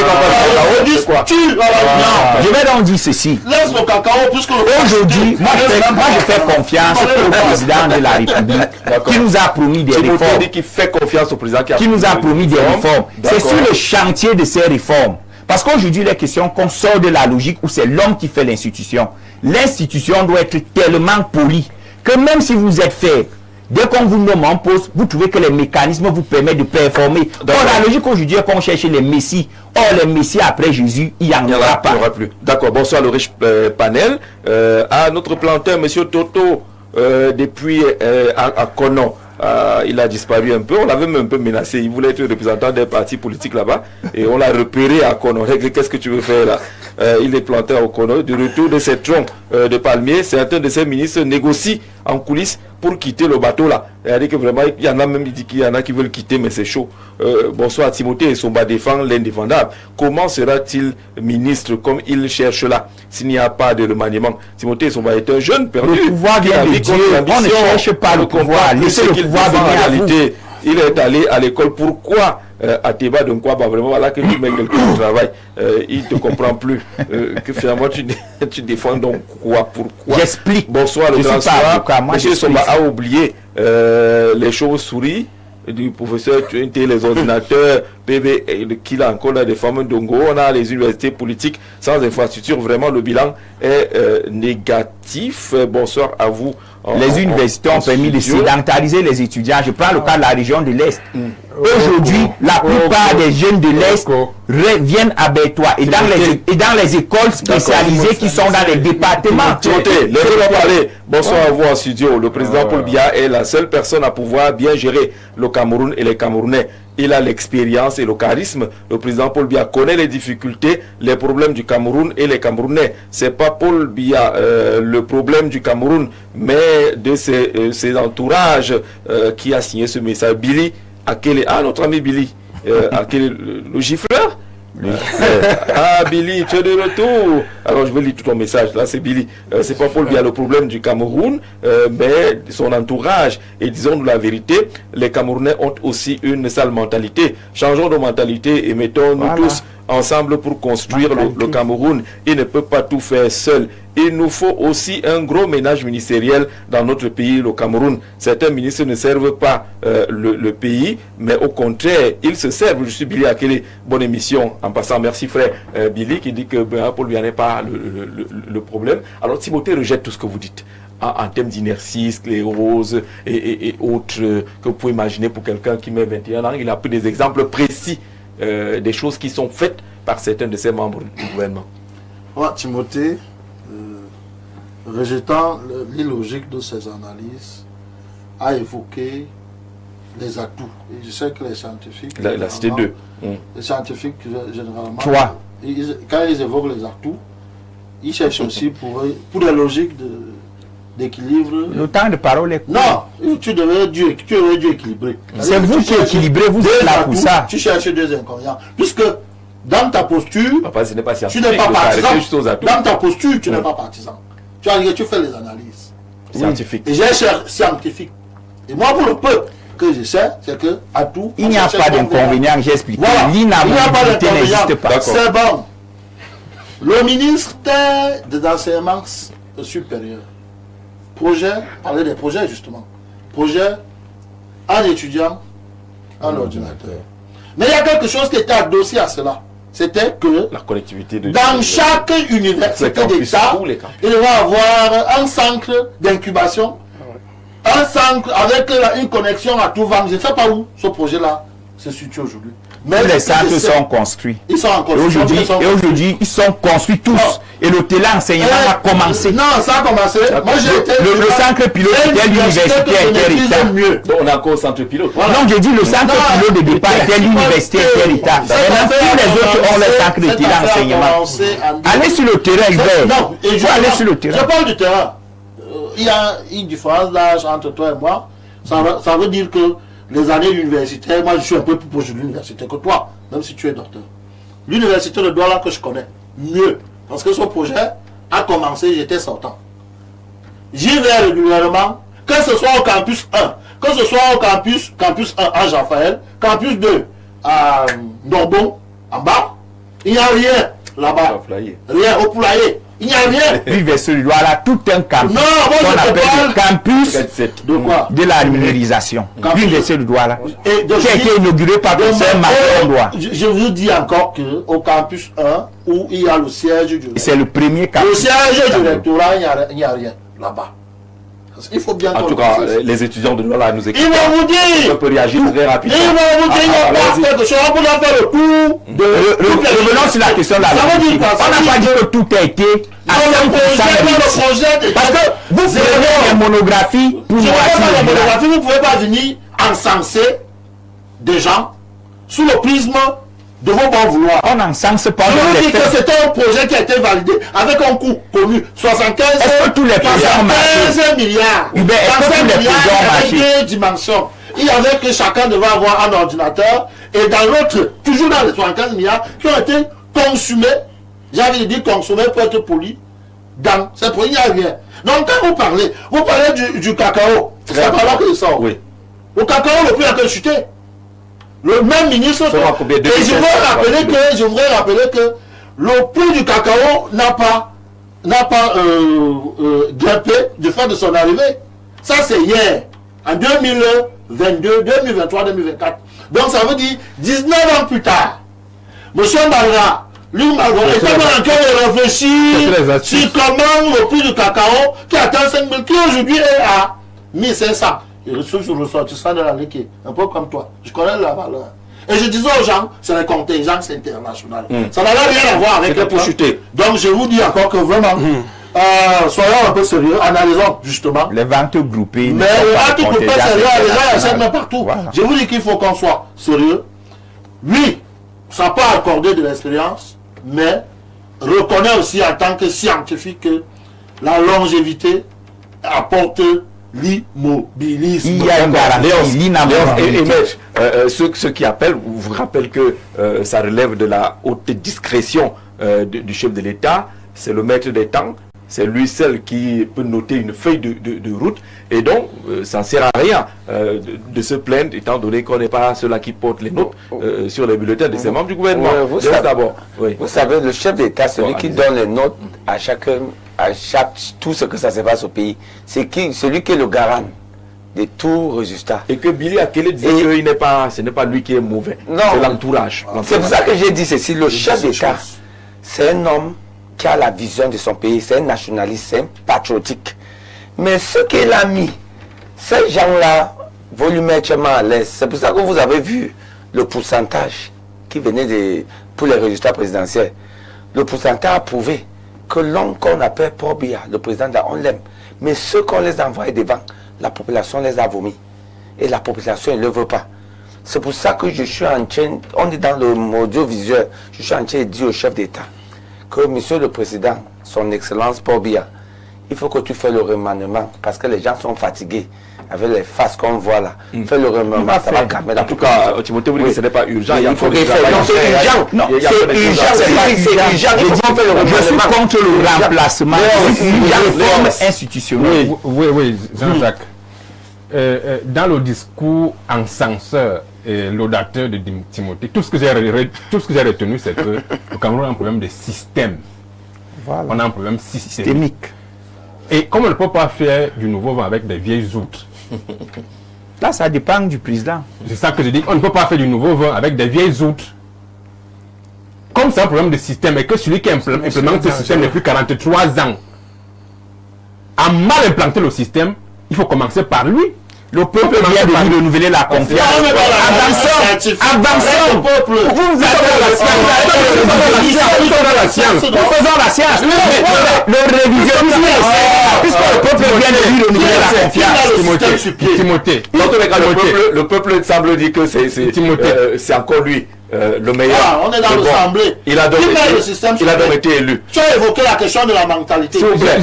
je vais donc dire ceci. Laisse le cacao puisque aujourd'hui, moi je fais confiance au président de la République qui nous a promis des réformes. Qui fait confiance au président qui nous a promis des réformes. C'est sur le chantier de ces réformes. Parce qu'aujourd'hui, il est question qu'on sort de la logique où c'est l'homme qui fait l'institution. L'institution doit être tellement polie que même si vous êtes fait, dès qu'on vous nomme en poste, vous trouvez que les mécanismes vous permettent de performer. Or, la logique aujourd'hui est qu'on cherche les messies. Or, les messies après Jésus, il n'y en aura pas. Il n'y aura plus. D'accord, bonsoir le riche panel. À notre planteur, monsieur Toto, depuis à Conon. Il a disparu un peu, on l'avait même un peu menacé, il voulait être représentant des partis politiques là-bas et on l'a repéré à Conon. Qu'est-ce que tu veux faire là? Il est planté au Conon. Du retour de ces troncs de palmiers, certains de ces ministres négocient en coulisses pour quitter le bateau là. Il a dit que vraiment, il y en a même, il dit qu'il y en a qui veulent quitter, mais c'est chaud. Bonsoir Timothée Somba défend l'indéfendable. Comment sera-t-il ministre comme il cherche là, s'il n'y a pas de remaniement? Timothée Somba est un jeune perdu. Le pouvoir vient de Dieu, on ne cherche pas le pouvoir, laissez le pouvoir venir à vous. Il est allé à l'école. Pourquoi à Teba de quoi vraiment voilà que tu mets quelqu'un au travail, il ne te comprend plus. Que finalement tu défends donc quoi? Pourquoi? J'explique. Bonsoir le grand soir. Monsieur Somba a oublié les chauves-souris du professeur Tuente, les ordinateurs, PB, qu'il a encore là des fameux Dongo, on a les universités politiques sans infrastructure, vraiment le bilan est négatif. Bonsoir à vous. Les universités ont permis de sédentariser les étudiants. Je prends le cas de la région de l'Est. Aujourd'hui, la plupart des jeunes de l'Est viennent à Bertois et dans les écoles spécialisées qui sont dans les départements. Bonsoir à vous en studio. Le président Paul Biya est la seule personne à pouvoir bien gérer le Cameroun et les Camerounais. Il a l'expérience et le charisme. Le président Paul Biya connaît les difficultés, les problèmes du Cameroun et les Camerounais. C'est pas Paul Biya le problème du Cameroun, mais de ses entourages qui a signé ce message. Billy, notre ami Billy, le gifleur. Billy, tu es de retour. Alors je vais lire tout ton message. Là c'est Billy. C'est pas Paul Biya le problème du Cameroun, mais son entourage. Et disons-nous la vérité, les Camerounais ont aussi une sale mentalité. Changeons de mentalité et mettons-nous tous ensemble pour construire le Cameroun. Il ne peut pas tout faire seul. Il nous faut aussi un gros ménage ministériel dans notre pays, le Cameroun. Certains ministres ne servent pas le pays, mais au contraire, ils se servent. Je suis Billy Akele, bonne émission. En passant, merci frère Billy qui dit que Paul Biya n'est pas le problème. Alors Timothée rejette tout ce que vous dites en termes d'inertie, sclérose et autres que vous pouvez imaginer pour quelqu'un qui met 21 ans. Il a pris des exemples précis des choses qui sont faites par certains de ses membres du gouvernement. Ouais, Timothée, rejetant l'illogique de ses analyses, a évoqué les atouts. Et je sais que les scientifiques... Il a cité deux. Les scientifiques, généralement... Trois. Quand ils évoquent les atouts, ils cherchent aussi pour des logiques d'équilibre. Le temps de parole est court. Non, tu aurais dû équilibrer. C'est vous qui équilibrez, vous êtes là pour ça. Tu cherches des inconvénients. Puisque dans ta posture, Papa, ce n'est pas tu n'es pas partisan. Dans ta posture, tu n'es pas partisan. Tu fais les analyses. Scientifiques. Et j'ai cherché scientifique. Et moi, pour le peu que je sais, c'est que à tout... Il n'y a pas d'inconvénient, j'ai expliqué. Voilà. L'inamovibilité n'existe pas. C'est bon. Le ministère des enseignements supérieurs, parler des projets justement, projet en étudiant, en ordinateur. Mais il y a quelque chose qui était adossé à cela. C'était que La collectivité de dans chaque université d'État, il va y avoir un centre d'incubation, un centre avec une connexion à tout vent. Je ne sais pas où ce projet-là se situe aujourd'hui. Mais les centres sont construits. Ils sont en Et aujourd'hui, ils sont construits tous. Non. Et le téléenseignement a commencé. Non, ça a commencé. Moi, j'ai été... Le centre pilote était l'université inter-État. Donc, on a encore centre pilote. Voilà. Non, j'ai dit le centre pilote de départ était l'université inter-État. Maintenant, tous les autres ont le centre de téléenseignement. Allez sur le terrain, Hubert. Non, et il faut aller sur le terrain. Je parle du terrain. Il y a une différence d'âge entre toi et moi. Ça veut dire que les années universitaires, moi je suis un peu plus proche de l'université que toi, même si tu es docteur. L'université de Douala que je connais mieux, parce que ce projet a commencé, j'étais sortant. J'y vais régulièrement, que ce soit au campus 1, que ce soit au campus 1 à Jean-Raphaël, campus 2 à Norbon, en bas, il n'y a rien là-bas. Rien, au poulailler. Il n'y a rien. L'université de Douala, tout un campus. Non, moi qu'on je te appelle parle le campus de quoi? de la numérisation. L'université de Douala, Et donc, qui a été inaugurée par le Saint Macron. Je vous dis encore qu'au campus 1, où il y a le siège du... C'est le premier Le campus. siège du rectorat, il n'y a rien là-bas. Il faut bien En tout cas, les étudiants de Douala nous écoutent. ils vont vous dire. On peut réagir très rapidement. Ils vont vous dire, il n'y a pas quelque chose. On peut faire le tour de... Revenons sur la question de la Ça veut dire quoi? On n'a pas dit que tout a été à 100%. Parce que vous prenez les monographies pour Je ne moitié pas la de Douala. monographie, vous ne pouvez pas venir encenser des gens sous le prisme de vos bons vouloirs. On n'encense pas Je dans vous les dis que faits. c'était un projet qui a été validé avec un coût connu. 75 Est-ce que tous les projets ont marché? milliards. Hubert, est-ce que 35 tous les milliards projets ont avec marché? deux dimensions. Il y avait que chacun devait avoir un ordinateur. Et dans l'autre, toujours dans les 75 milliards, qui ont été consumés, j'ai envie de dire consommés pour être poli, dans ces projets, il n'y a rien. Donc quand vous parlez du cacao. C'est par là que je sors. Oui. Le cacao, le prix a que chuté. Le même ministre... Ça va combien de Et je voudrais rappeler que le prix du cacao n'a pas grimpé du fait de son arrivée. Ça, c'est hier, en 2022, 2023, 2024. Donc, ça veut dire 19 ans plus tard. Monsieur Malra, lui, était en train de réfléchir sur comment le prix du cacao, qui atteint 5 000, qui aujourd'hui est à 1500. Il ressortissant de la liquide, un peu comme toi. Je connais la valeur. Et je disais aux gens, c'est les contingences internationales. Ça n'avait rien à voir avec les pour chuter. Donc je vous dis encore que vraiment, soyons un peu sérieux, analysons justement. Les ventes groupées. Mais à tout groupe sérieux, les gens achètent même partout. Voilà. Je vous dis qu'il faut qu'on soit sérieux. Oui, ça n'a pas accordé de l'expérience, mais reconnaît aussi en tant que scientifique que la longévité apporte l'immobilisme. Il y a une garantie, l'inamovibilité. Ceux qui appellent vous rappellent que ça relève de la haute discrétion du chef de l'État. C'est le maître des temps. C'est lui seul qui peut noter une feuille de route. Et donc, ça ne sert à rien de se plaindre, étant donné qu'on n'est pas ceux-là qui portent les notes sur les bulletins de ses membres du gouvernement. Vous savez, le chef d'État, celui qui donne les notes à chaque tout ce que ça se passe au pays, c'est celui qui est le garant de tout résultat. Et que Billy Akele disait que ce n'est pas lui qui est mauvais, c'est l'entourage. C'est pour ça que j'ai dit ceci, le chef d'État, c'est un homme qui a la vision de son pays, c'est un nationaliste, c'est un patriotique. Mais ce qu'il a mis, ces gens-là vont lui mettre à l'aise. C'est pour ça que vous avez vu le pourcentage qui venait pour les résultats présidentiels. Le pourcentage a prouvé que l'homme qu'on appelle Paul Biya, le président, on l'aime. Mais ceux qu'on les envoie devant, la population les a vomis. Et la population ne le veut pas. C'est pour ça que je suis en train, on est dans le audiovisuel, je suis en train de dire au chef d'État que monsieur le président, son excellence Paul Biya, il faut que tu fasses le remaniement parce que les gens sont fatigués avec les faces qu'on voit là. Fais le remaniement, ça va calmer. En tout cas, Timothée vous dit que ce n'est pas urgent. Il faut qu'il fasse. Non, c'est urgent. Non, c'est urgent. C'est urgent. Je suis contre le remplacement. Une réforme institutionnelle. Oui, Jean-Jacques. dans le discours en censeur et laudateur de Timothée, tout ce que j'ai retenu, c'est que le Cameroun a un problème de système. Voilà. On a un problème systémique. Et comme on ne peut pas faire du nouveau vent avec des vieilles outres, Là, ça dépend du président. c'est ça que je dis, on ne peut pas faire du nouveau vent avec des vieilles outres. Comme c'est un problème de système et que celui qui implémente ce système depuis 43 ans a mal implanté le système, il faut commencer par lui. Le peuple vient de lui renouveler la confiance. Avançons. Vous faisons la science. Le révisionnisme, puisque le peuple vient de lui renouveler la confiance. Timothée. Dans tous les cas, le peuple semble dire que c'est encore lui le meilleur. Ah, on est dans l'Assemblée. Il a donc été élu. Tu as évoqué la question de la mentalité. S'il vous plaît.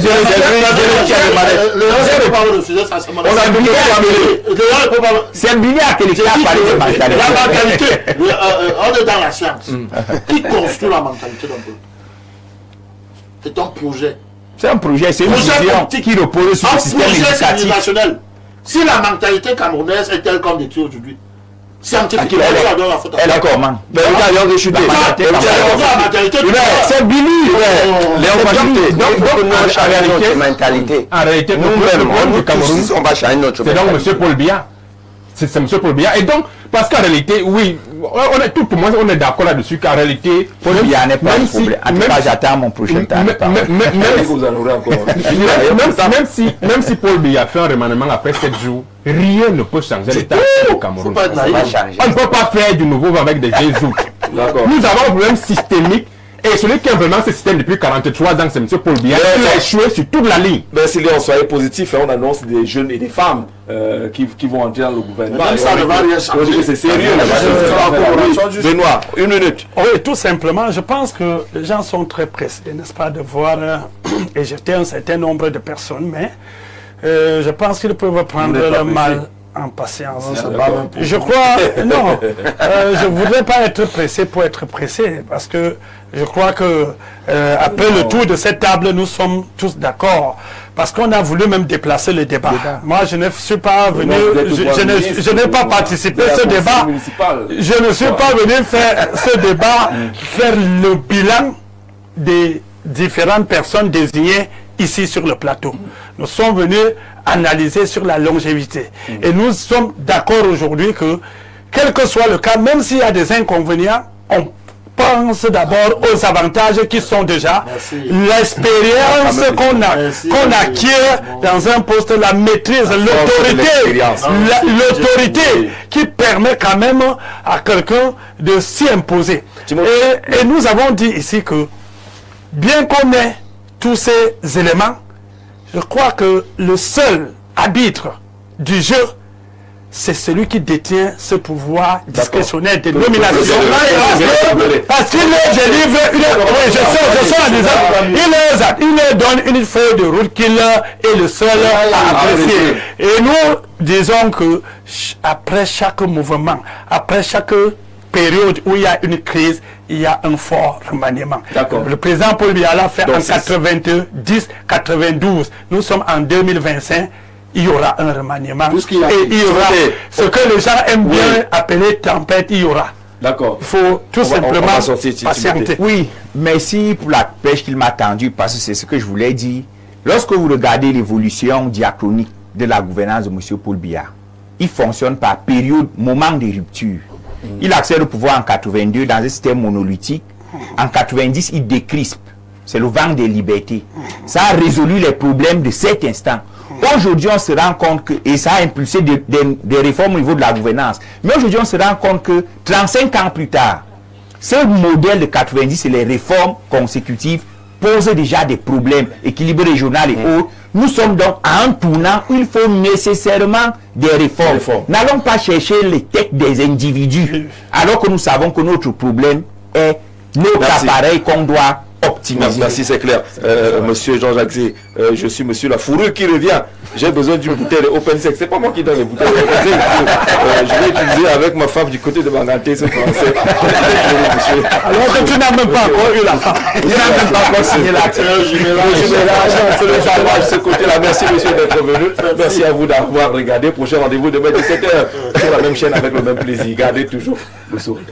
C'est Billy à qui a parlé de mentalité. La mentalité, on est dans la science. Qui construit la mentalité d'un peuple? C'est ton projet. C'est un projet, c'est une vision qui repose sur le système éducatif. Civilisationnel. Si la mentalité camerounaise est telle qu'on décrit aujourd'hui, scientifiquement, on donne la faute à Elle est comment? C'est Billy. En réalité, nous, Cameroun, on va changer notre c'est donc M. Paul Biya. C'est M. Paul Biya. Et donc, parce qu'en réalité, oui, on est tout le monde, on est d'accord là-dessus qu'en réalité, Paul Biya n'est pas un problème. En tout cas, j'attends mon prochain temps. Même si Paul Biya fait un remaniement après 7 jours, rien ne peut changer l'état au Cameroun. On ne peut pas faire du nouveau avec des vieilles outres. Nous avons un problème systémique. Et celui qui implémente ce système depuis 43 ans, c'est M. Paul Biya. Il a échoué sur toute la ligne. Mais si on soyez positif, on annonce des jeunes et des femmes qui vont entrer dans le gouvernement. Même ça ne va rien changer. C'est sérieux. Benoît, une minute. Oui, tout simplement, je pense que les gens sont très pressés, n'est-ce pas, de voir éjecter un certain nombre de personnes, mais je pense qu'ils peuvent prendre le mal en patience. Je crois, non, je ne voudrais pas être pressé pour être pressé, parce que je crois que après le tour de cette table, nous sommes tous d'accord, parce qu'on a voulu même déplacer le débat. Moi, je ne suis pas venu, je n'ai pas participé à ce débat. Je ne suis pas venu faire ce débat, faire le bilan des différentes personnes désignées ici sur le plateau. Nous sommes venus analyser sur la longévité. Et nous sommes d'accord aujourd'hui que, quel que soit le cas, même s'il y a des inconvénients, on pense d'abord aux avantages qui sont déjà l'expérience qu'on acquiert dans un poste, la maîtrise, l'autorité qui permet quand même à quelqu'un de s'y imposer. Et nous avons dit ici que, bien qu'on ait tous ces éléments, je crois que le seul arbitre du jeu, c'est celui qui détient ce pouvoir discrétionnaire de nomination. Parce qu'il délivre il leur donne une feuille de route qu'il est le seul à apprécier. Et nous disons que après chaque mouvement, après chaque période où il y a une crise, il y a un fort remaniement. Le président Paul Biya l'a fait en 90, 92. Nous sommes en 2025. Il y aura un remaniement. Et il y aura ce que les gens aiment bien appeler tempête, il y aura. D'accord. Il faut tout simplement patienter. Oui, merci pour la pêche qu'il m'a tendue, parce que c'est ce que je voulais dire. Lorsque vous regardez l'évolution diachronique de la gouvernance de M. Paul Biya, il fonctionne par période, moment de rupture. Il accède au pouvoir en 82 dans un système monolithique. En 90, il décrispe. C'est le vent des libertés. Ça a résolu les problèmes de cet instant. Aujourd'hui, on se rend compte que, et ça a impulsé des réformes au niveau de la gouvernance, mais aujourd'hui, on se rend compte que 35 ans plus tard, ce modèle de 90 et les réformes consécutives posent déjà des problèmes, équilibre régional et autres. Nous sommes donc à un tournant où il faut nécessairement des réformes. N'allons pas chercher les têtes des individus, alors que nous savons que notre problème est notre appareil qu'on doit optimiser. optimiser. Merci, c'est clair. Monsieur Jean-Jacques Zé, je suis monsieur la fourrure qui revient. J'ai besoin d'une bouteille de Open Sex. C'est pas moi qui donne les bouteilles de Open Sex. Je vais utiliser avec ma femme du côté de Banganté ce français. Alors que tu n'as même pas encore eu la femme. Il n'a même pas encore signé l'acte. C'est le challenge de ce côté-là. Merci monsieur d'être venu. Merci à vous d'avoir regardé. Prochain rendez-vous demain 17h sur la même chaîne avec le même plaisir. Gardez toujours le sourire.